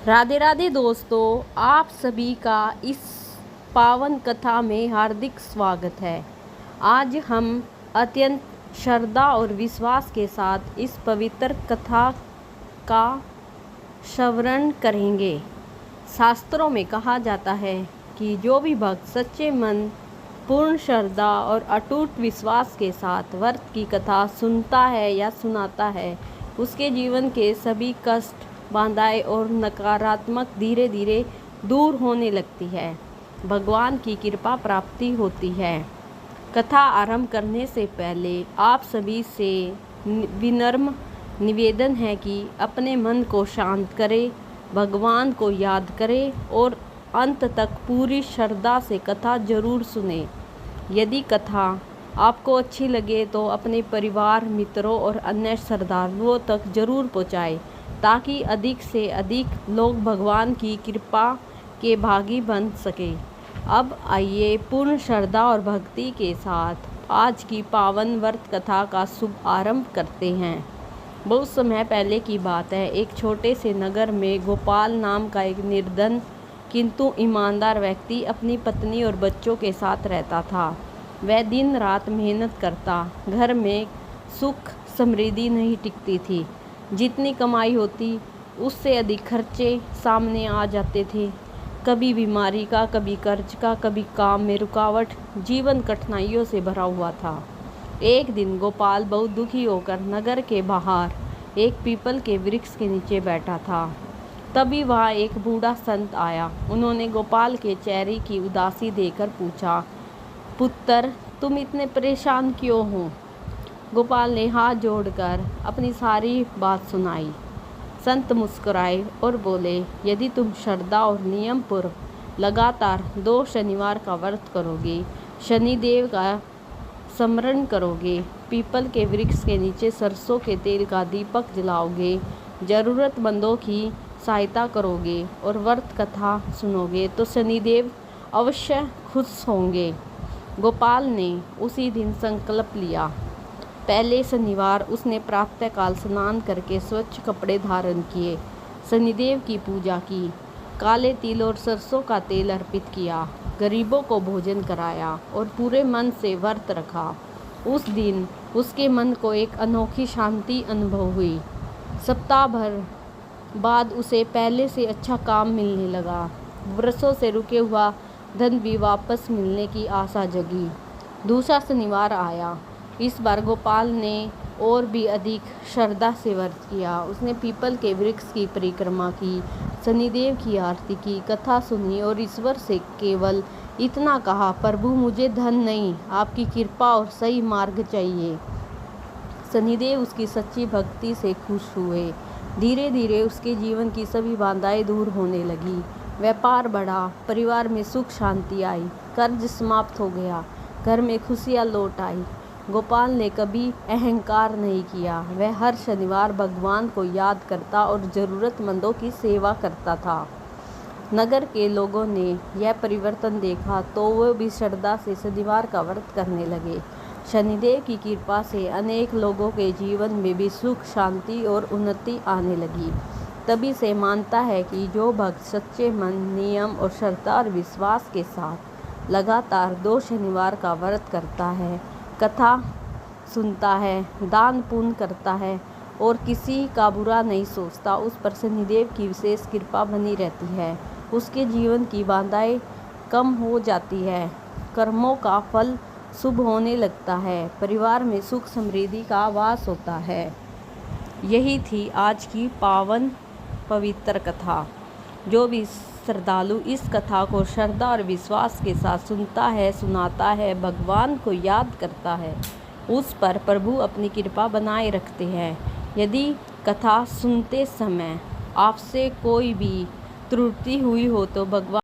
राधे राधे दोस्तों, आप सभी का इस पावन कथा में हार्दिक स्वागत है। आज हम अत्यंत श्रद्धा और विश्वास के साथ इस पवित्र कथा का श्रवण करेंगे। शास्त्रों में कहा जाता है कि जो भी भक्त सच्चे मन, पूर्ण श्रद्धा और अटूट विश्वास के साथ व्रत की कथा सुनता है या सुनाता है, उसके जीवन के सभी कष्ट, बाधाएं और नकारात्मक धीरे धीरे दूर होने लगती है। भगवान की कृपा प्राप्ति होती है। कथा आरंभ करने से पहले आप सभी से विनम्र निवेदन है कि अपने मन को शांत करें, भगवान को याद करें और अंत तक पूरी श्रद्धा से कथा जरूर सुने। यदि कथा आपको अच्छी लगे तो अपने परिवार, मित्रों और अन्य श्रद्धालुओं तक जरूर पहुँचाएं, ताकि अधिक से अधिक लोग भगवान की कृपा के भागी बन सके। अब आइए पूर्ण श्रद्धा और भक्ति के साथ आज की पावन व्रत कथा का शुभ आरंभ करते हैं। बहुत समय पहले की बात है। एक छोटे से नगर में गोपाल नाम का एक निर्धन किंतु ईमानदार व्यक्ति अपनी पत्नी और बच्चों के साथ रहता था। वह दिन रात मेहनत करता। घर में सुख समृद्धि नहीं टिकती थी। जितनी कमाई होती उससे अधिक खर्चे सामने आ जाते थे। कभी बीमारी का, कभी कर्ज का, कभी काम में रुकावट। जीवन कठिनाइयों से भरा हुआ था। एक दिन गोपाल बहुत दुखी होकर नगर के बाहर एक पीपल के वृक्ष के नीचे बैठा था। तभी वहाँ एक बूढ़ा संत आया। उन्होंने गोपाल के चेहरे की उदासी देखकर पूछा, पुत्र, तुम इतने परेशान क्यों हो? गोपाल ने हाथ जोड़कर अपनी सारी बात सुनाई। संत मुस्कुराए और बोले, यदि तुम श्रद्धा और नियम पूर्व लगातार 2 शनिवार का व्रत करोगे, शनिदेव का स्मरण करोगे, पीपल के वृक्ष के नीचे सरसों के तेल का दीपक जलाओगे, जरूरतमंदों की सहायता करोगे और व्रत कथा सुनोगे तो शनिदेव अवश्य खुश होंगे। गोपाल ने उसी दिन संकल्प लिया। पहले शनिवार उसने प्रातःकाल स्नान करके स्वच्छ कपड़े धारण किए, शनिदेव की पूजा की, काले तिल और सरसों का तेल अर्पित किया, गरीबों को भोजन कराया और पूरे मन से व्रत रखा। उस दिन उसके मन को एक अनोखी शांति अनुभव हुई। सप्ताह भर बाद उसे पहले से अच्छा काम मिलने लगा। वर्षों से रुके हुआ धन भी वापस मिलने की आशा जगी। दूसरा शनिवार आया। इस बार गोपाल ने और भी अधिक श्रद्धा से व्रत किया। उसने पीपल के वृक्ष की परिक्रमा की, शनिदेव की आरती की, कथा सुनी और ईश्वर से केवल इतना कहा, प्रभु मुझे धन नहीं, आपकी कृपा और सही मार्ग चाहिए। शनिदेव उसकी सच्ची भक्ति से खुश हुए। धीरे धीरे उसके जीवन की सभी बाधाएं दूर होने लगी। व्यापार बढ़ा, परिवार में सुख शांति आई, कर्ज समाप्त हो गया, घर में खुशियाँ लौट आई। गोपाल ने कभी अहंकार नहीं किया। वह हर शनिवार भगवान को याद करता और ज़रूरतमंदों की सेवा करता था। नगर के लोगों ने यह परिवर्तन देखा तो वह भी श्रद्धा से शनिवार का व्रत करने लगे। शनिदेव की कृपा से अनेक लोगों के जीवन में भी सुख, शांति और उन्नति आने लगी। तभी से मानता है कि जो भक्त सच्चे मन, नियम और श्रद्धा और विश्वास के साथ लगातार 2 शनिवार का व्रत करता है, कथा सुनता है, दान पुण्य करता है और किसी का बुरा नहीं सोचता, उस पर शनिदेव की विशेष कृपा बनी रहती है। उसके जीवन की बाधाएं कम हो जाती है, कर्मों का फल शुभ होने लगता है, परिवार में सुख समृद्धि का वास होता है। यही थी आज की पावन पवित्र कथा। जो भी श्रद्धालु इस कथा को श्रद्धा और विश्वास के साथ सुनता है, सुनाता है, भगवान को याद करता है, उस पर प्रभु अपनी कृपा बनाए रखते हैं। यदि कथा सुनते समय आपसे कोई भी त्रुटि हुई हो तो भगवान